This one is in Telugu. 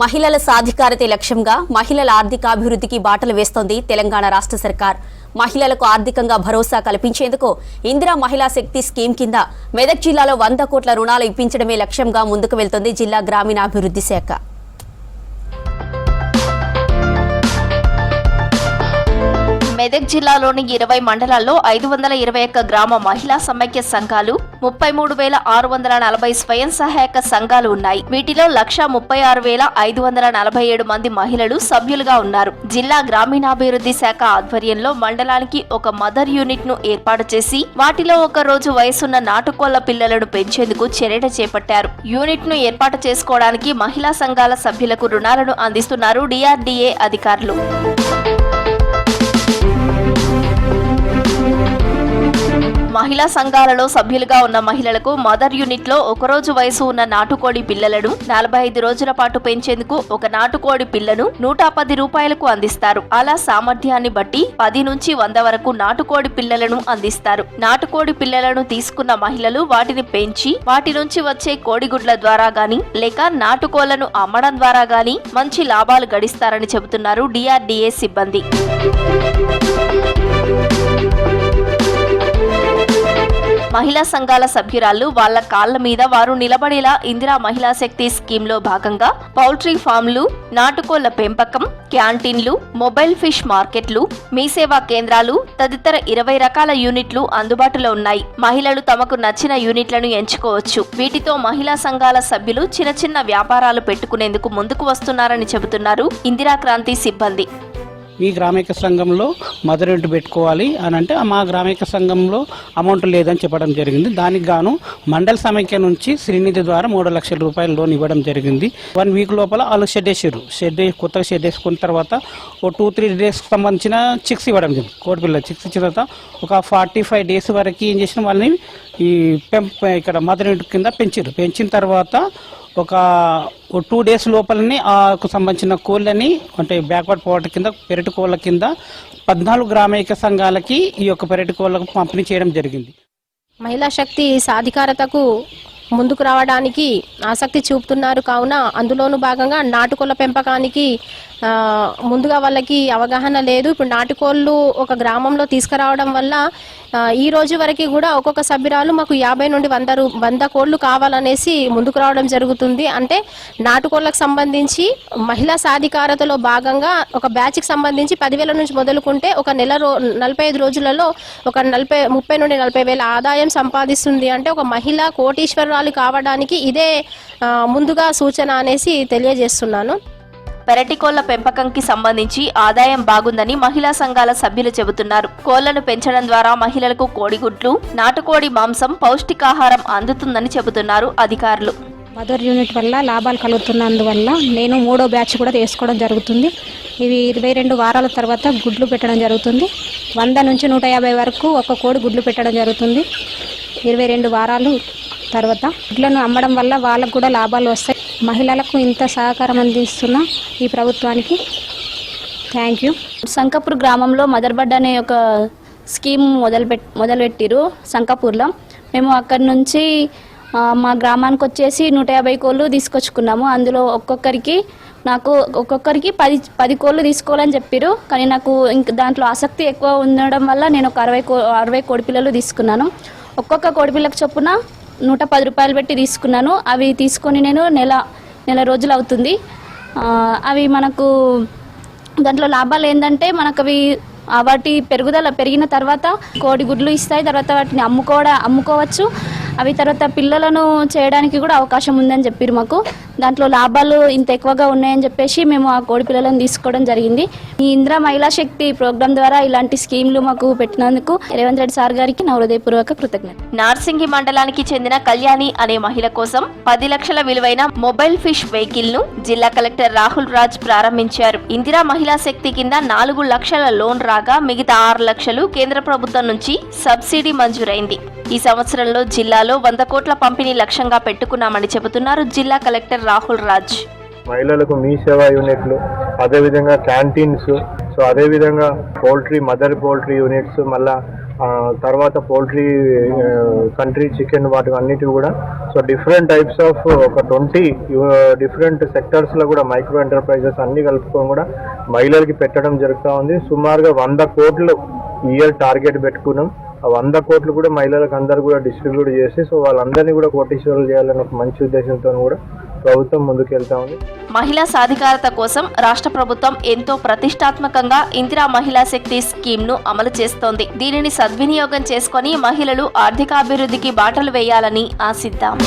మహిళల సాధికారతే లక్ష్యంగా మహిళల ఆర్థికాభివృద్ధికి బాటలు వేస్తోంది తెలంగాణ రాష్ట్ర సర్కార్. మహిళలకు ఆర్థికంగా భరోసా కల్పించేందుకు ఇందిరా మహిళా శక్తి స్కీమ్ కింద మెదక్ జిల్లాలో 100 కోట్ల రుణాలు ఇప్పించడమే లక్ష్యంగా ముందుకు వెళ్తోంది జిల్లా గ్రామీణాభివృద్ధి శాఖ. మెదక్ జిల్లాలోని 20 మండలాల్లో 521 గ్రామ మహిళా సమైక్య సంఘాలు, 33,640 స్వయం సహాయక సంఘాలు ఉన్నాయి. వీటిలో 136,547 మంది మహిళలు సభ్యులుగా ఉన్నారు. జిల్లా గ్రామీణాభివృద్ధి శాఖ ఆధ్వర్యంలో మండలానికి ఒక మదర్ యూనిట్ ను ఏర్పాటు చేసి వాటిలో ఒక రోజు వయసున్న నాటుకోళ్ల పిల్లలను పెంచేందుకు చర్యలు చేపట్టారు. యూనిట్ ను ఏర్పాటు చేసుకోవడానికి మహిళా సంఘాల సభ్యులకు రుణాలను అందిస్తున్నారు DRDA అధికారులు. మహిళా సంఘాలలో సభ్యులుగా ఉన్న మహిళలకు మదర్ యూనిట్ లో ఒకరోజు వయసు ఉన్న నాటుకోడి పిల్లలను 45 రోజుల పాటు పెంచేందుకు ఒక నాటుకోడి పిల్లను 110 రూపాయలకు అందిస్తారు. అలా సామర్థ్యాన్ని బట్టి 10 నుంచి 100 వరకు నాటుకోడి పిల్లలను అందిస్తారు. నాటుకోడి పిల్లలను తీసుకున్న మహిళలు వాటిని పెంచి వాటి నుంచి వచ్చే కోడిగుడ్ల ద్వారా గాని లేక నాటుకోళ్లను అమ్మడం ద్వారా గాని మంచి లాభాలు గడిస్తారని చెబుతున్నారు DRDA సిబ్బంది. మహిళా సంఘాల సభ్యురాళ్లు వాళ్ల కాళ్ల మీద వారు నిలబడేలా ఇందిరా మహిళా శక్తి స్కీమ్ లో భాగంగా పౌల్ట్రీ ఫామ్లు, నాటుకోళ్ల పెంపకం, క్యాంటీన్లు, మొబైల్ ఫిష్ మార్కెట్లు, మీ సేవా కేంద్రాలు తదితర 20 రకాల యూనిట్లు అందుబాటులో ఉన్నాయి. మహిళలు తమకు నచ్చిన యూనిట్లను ఎంచుకోవచ్చు. వీటితో మహిళా సంఘాల సభ్యులు చిన్న చిన్న వ్యాపారాలు పెట్టుకునేందుకు ముందుకు వస్తున్నారని చెబుతున్నారు ఇందిరా క్రాంతి సిబ్బంది. మీ గ్రామీణ సంఘంలో మదర్ యూనిట్ పెట్టుకోవాలి అని అంటే మా గ్రామీణ సంఘంలో అమౌంట్ లేదని చెప్పడం జరిగింది. దానికి గాను మండల సమైక్య నుంచి శ్రీనిధి ద్వారా 3 లక్షల రూపాయలు లోన్ ఇవ్వడం జరిగింది. 1 వీక్ లోపల వాళ్ళు షెడ్ వేసారు. కొత్తగా షెడ్ వేసుకున్న తర్వాత ఓ 2-3 డేస్కి సంబంధించిన చిక్స్ ఇవ్వడం జరిగింది. కోడిపిల్ల చిక్స్ ఇచ్చిన తర్వాత ఒక 45 డేస్ వరకు ఏం చేసిన వాళ్ళని ఈ ఇక్కడ మదర్ యూనిట్ కింద పెంచిన తర్వాత ఒక 2 డేస్ లోపలనే సంబంధించిన కోళ్ళని అంటే బ్యాక్వర్డ్ పవర్టీ కింద పెరటి కోళ్ళ కింద 14 గ్రామీణ సంఘాలకి ఈ యొక్క పెరటి కోళ్ళకు పంపిణీ చేయడం జరిగింది. మహిళా శక్తి సాధికారతకు ముందుకు రావడానికి ఆసక్తి చూపుతున్నారు కావున అందులోనూ భాగంగా నాటుకోళ్ల పెంపకానికి ముందుగా వాళ్ళకి అవగాహన లేదు. ఇప్పుడు నాటుకోళ్ళు ఒక గ్రామంలో తీసుకురావడం వల్ల ఈ రోజు వరకు కూడా ఒక్కొక్క సభ్యురాలు మాకు 50 నుండి 100 కోళ్లు కావాలనేసి ముందుకు రావడం జరుగుతుంది. అంటే నాటుకోళ్లకు సంబంధించి మహిళా సాధికారతలో భాగంగా ఒక బ్యాచ్కి సంబంధించి 10,000 నుంచి మొదలుకుంటే ఒక 45 రోజులలో ఒక 30 నుండి 40 వేల ఆదాయం సంపాదిస్తుంది. అంటే ఒక మహిళ కోటీశ్వరాలు కావడానికి ఇదే ముందుగా సూచన అనేసి తెలియజేస్తున్నాను. పెరటి కోళ్ల పెంపకంకి సంబంధించి ఆదాయం బాగుందని మహిళా సంఘాల సభ్యులు చెబుతున్నారు. కోళ్లను పెంచడం ద్వారా మహిళలకు కోడిగుడ్లు, నాటుకోడి మాంసం, పౌష్టికాహారం అందుతుందని చెబుతున్నారు అధికారులు. మదర్ యూనిట్ వల్ల లాభాలు కలుగుతున్నందువల్ల నేను 3వ బ్యాచ్ కూడా తీసుకోవడం జరుగుతుంది. ఇవి 22 వారాల తర్వాత గుడ్లు పెట్టడం జరుగుతుంది. 100 నుంచి 150 వరకు ఒక కోడి గుడ్లు పెట్టడం జరుగుతుంది. 22 వారాలు తర్వాత గుడ్లను అమ్మడం వల్ల వాళ్ళకు కూడా లాభాలు వస్తాయి. మహిళలకు ఇంత సహకారం అందిస్తున్న ఈ ప్రభుత్వానికి థ్యాంక్ యూ. సంకపూర్ గ్రామంలో మదర్ బర్డ్ అనే ఒక స్కీమ్ మొదలుపెట్టిరు సంకపూర్లో. మేము అక్కడి నుంచి మా గ్రామానికి వచ్చేసి 150 కోళ్ళు తీసుకొచ్చుకున్నాము. అందులో ఒక్కొక్కరికి 10 కోళ్ళు తీసుకోవాలని చెప్పారు. కానీ నాకు ఇంక దాంట్లో ఆసక్తి ఎక్కువ ఉండడం వల్ల నేను ఒక 60 కోడి పిల్లలు తీసుకున్నాను. ఒక్కొక్క కోడిపిల్లకు చొప్పున 110 రూపాయలు పెట్టి తీసుకున్నాను. అవి తీసుకొని నేను నెల రోజులు అవుతుంది. అవి మనకు దాంట్లో లాభాలు ఏంటంటే మనకు వాటి పెరిగిన తర్వాత కోడిగుడ్లు ఇస్తాయి. తర్వాత వాటిని అమ్ముకోవచ్చు. అవి తర్వాత పిల్లలను చేయడానికి కూడా అవకాశం ఉందని చెప్పారు మాకు. దాంట్లో లాభాలు ఇంత ఎక్కువగా ఉన్నాయని చెప్పేసి మేము ఆ కోడి పిల్లలను తీసుకోవడం జరిగింది. ఈ ఇందిరా మహిళా శక్తి ప్రోగ్రాం ద్వారా ఇలాంటి స్కీమ్లు మాకు పెట్టినందుకు రేవంత్ రెడ్డి సార్ గారికి నా హృదయపూర్వక కృతజ్ఞత. నార్సింగి మండలానికి చెందిన కళ్యాణి అనే మహిళ కోసం 10 లక్షల విలువైన మొబైల్ ఫిష్ వెహికల్ ను జిల్లా కలెక్టర్ రాహుల్ రాజ్ ప్రారంభించారు. ఇందిరా మహిళా శక్తి కింద 4 లక్షల లోన్ రాగా మిగతా 6 లక్షలు కేంద్ర ప్రభుత్వం నుంచి సబ్సిడీ మంజూరైంది. ఈ సంవత్సరంలో జిల్లాలో 100 కోట్ల పంపిణీ లక్ష్యంగా పెట్టుకున్నామని చెబుతున్నారు జిల్లా కలెక్టర్ రాహుల్ రాజ్. మహిళలకు మీ సేవా యూనిట్లు, అదేవిధంగా క్యాంటీన్స్, అదేవిధంగా మదర్ పౌల్ట్రీ యూనిట్స్, మళ్ళా తర్వాత పోల్ట్రీ, కంట్రీ చికెన్, వాటి అన్నిటి కూడా. సో డిఫరెంట్ టైప్స్ ఆఫ్ ఒక 20 డిఫరెంట్ సెక్టర్స్లో కూడా మైక్రో ఎంటర్ప్రైజెస్ అన్ని కలుపుకొని కూడా మహిళలకి పెట్టడం జరుగుతూ ఉంది. సుమారుగా 100 కోట్లు ఇయర్ టార్గెట్ పెట్టుకున్నాం. ఆ 100 కోట్లు కూడా మహిళలకు అందరూ కూడా డిస్ట్రిబ్యూట్ చేసి సో వాళ్ళందరినీ కూడా కోటీశ్వరులు చేయాలని ఒక మంచి ఉద్దేశంతో కూడా ప్రభుత్వం ముందుకెళ్తా ఉంది. మహిళా సాధికారత కోసం రాష్ట్ర ప్రభుత్వం ఎంతో ప్రతిష్టాత్మకంగా ఇందిరా మహిళా శక్తి స్కీమ్ ను అమలు చేస్తోంది. దీనిని సద్వినియోగం చేసుకొని మహిళలు ఆర్థికాభివృద్ధికి బాటలు వేయాలని ఆశిద్దాం.